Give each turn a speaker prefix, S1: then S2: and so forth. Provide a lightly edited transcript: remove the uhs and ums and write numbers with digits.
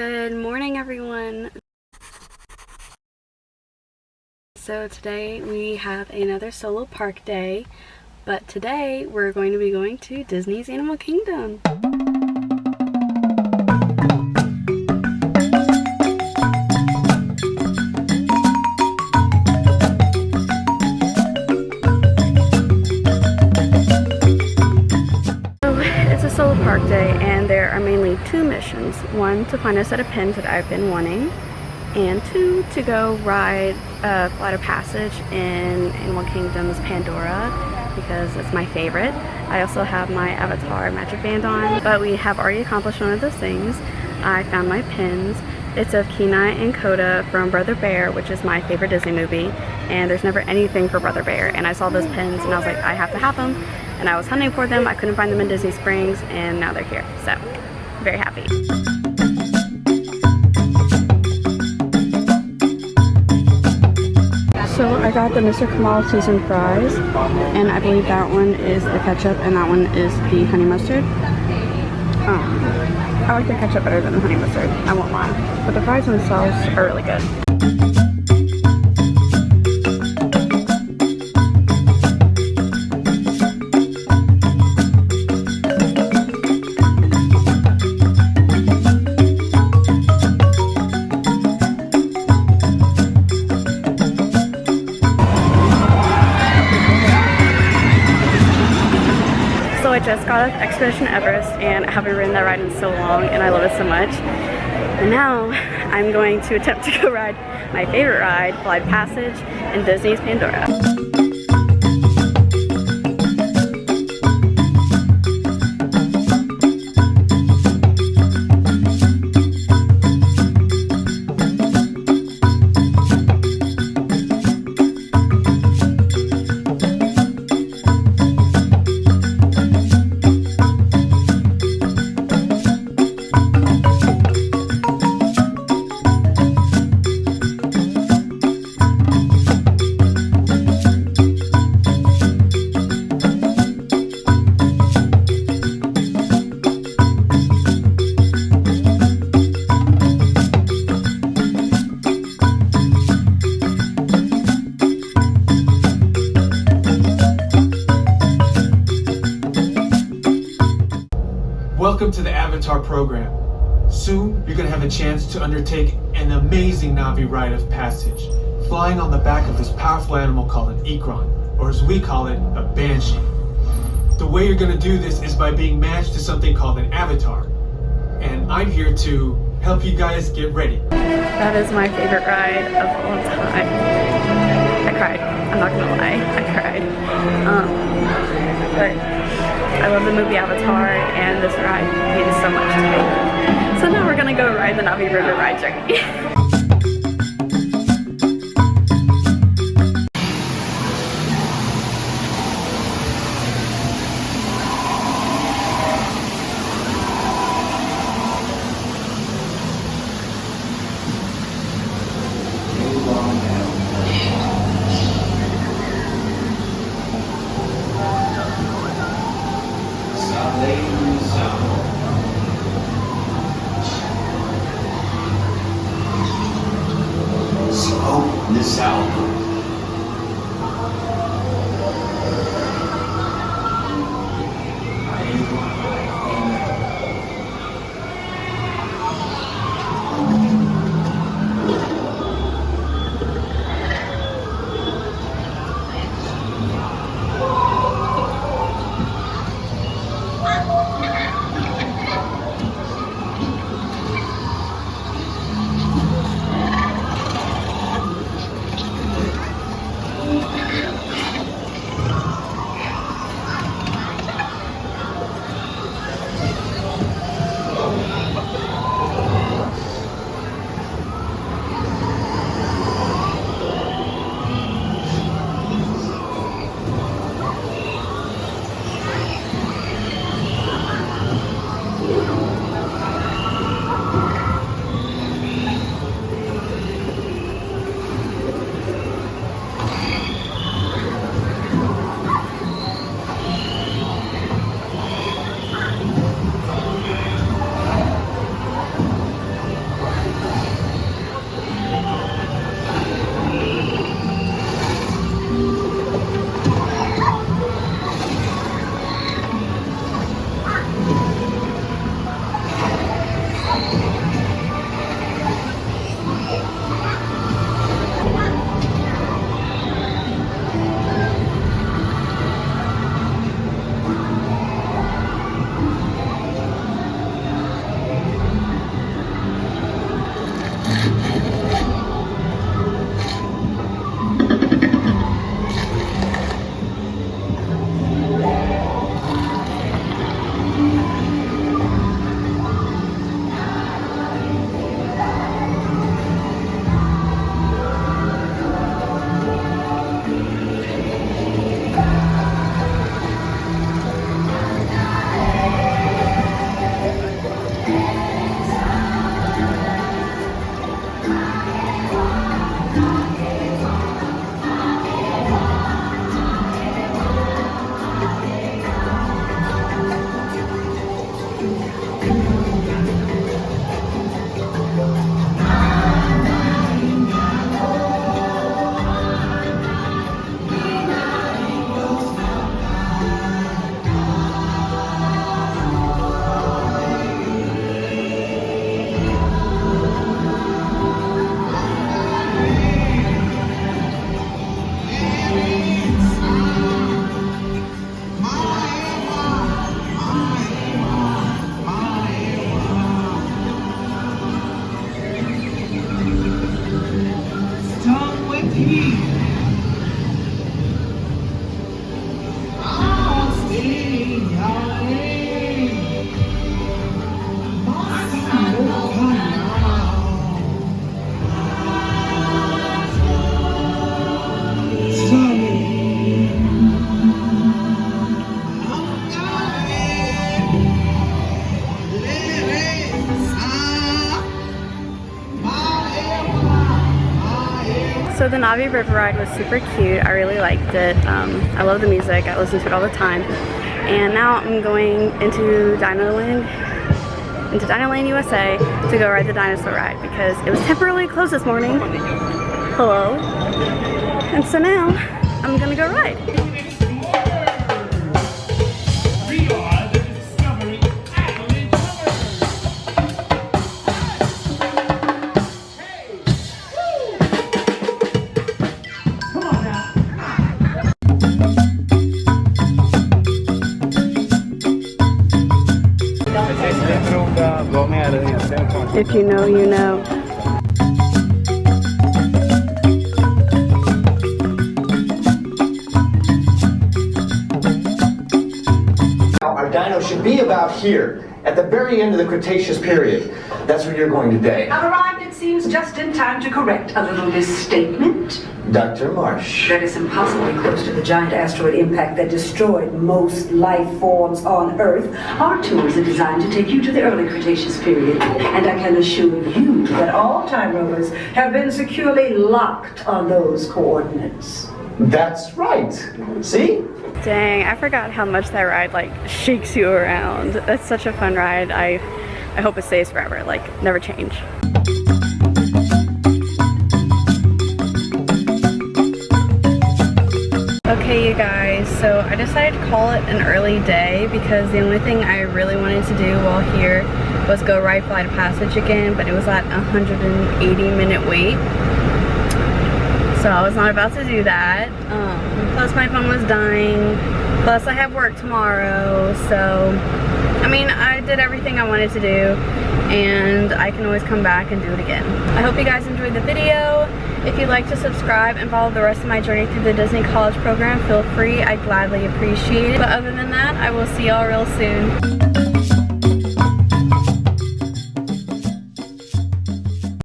S1: Good morning, everyone. So today we have another solo park day, but today we're going to be going to Disney's Animal Kingdom. It's a solo park day and there are mainly two missions. One, to find a set of pins that I've been wanting, and two, to go ride Flight of Passage in Animal Kingdom's Pandora because it's my favorite. I also have my Avatar Magic Band on, but we have already accomplished one of those things. I found my pins. It's of Kenai and Kota from Brother Bear, which is my favorite Disney movie, and there's never anything for Brother Bear, and I saw those pins and I was like, I have to have them, and I was hunting for them. I couldn't find them in Disney Springs, and now they're here, so very happy. So I got the Mr. Kamal seasoned fries, and I believe that one is the ketchup and that one is the honey mustard. I like the ketchup better than the honey mustard, I won't lie. But the fries themselves are really good. So I just got off Expedition Everest and I haven't ridden that ride in so long and I love it so much. And now I'm going to attempt to go ride my favorite ride, Flight of Passage, in Disney's Pandora.
S2: Welcome to the Avatar program. Soon, you're going to have a chance to undertake an amazing Na'vi rite of passage, flying on the back of this powerful animal called an Ikron, or as we call it, a Banshee. The way you're going to do this is by being matched to something called an Avatar. And I'm here to help you guys get ready.
S1: That is my favorite ride of all time. I cried. I'm not gonna lie, I cried. But I love the movie Avatar, and this ride means so much to me. So now we're gonna go ride the Na'vi River ride journey. So the Navi River ride was super cute. I really liked it. I love the music. I listen to it all the time. And now I'm going into Dinoland, USA to go ride the dinosaur ride because it was temporarily closed this morning. Hello. And so now I'm gonna go ride. If you know, you know.
S3: Our dino should be about here, at the very end of the Cretaceous period. That's where you're going today.
S4: I've arrived, it seems, just in time to correct a little misstatement.
S3: Dr. Marsh.
S4: That is impossibly close to the giant asteroid impact that destroyed most life forms on Earth. Our tours are designed to take you to the early Cretaceous period, and I can assure you that all time rovers have been securely locked on those coordinates.
S3: That's right. See?
S1: Dang, I forgot how much that ride like shakes you around. That's such a fun ride. I hope it stays forever, like never change. Okay, you guys, so I decided to call it an early day because the only thing I really wanted to do while here was go ride Flight of Passage again, but it was at a 180-minute wait. So I was not about to do that. Plus my phone was dying. Plus I have work tomorrow. So, I mean, I did everything I wanted to do and I can always come back and do it again. I hope you guys enjoyed the video. If you'd like to subscribe and follow the rest of my journey through the Disney College program, feel free. I'd gladly appreciate it. But other than that, I will see y'all real soon.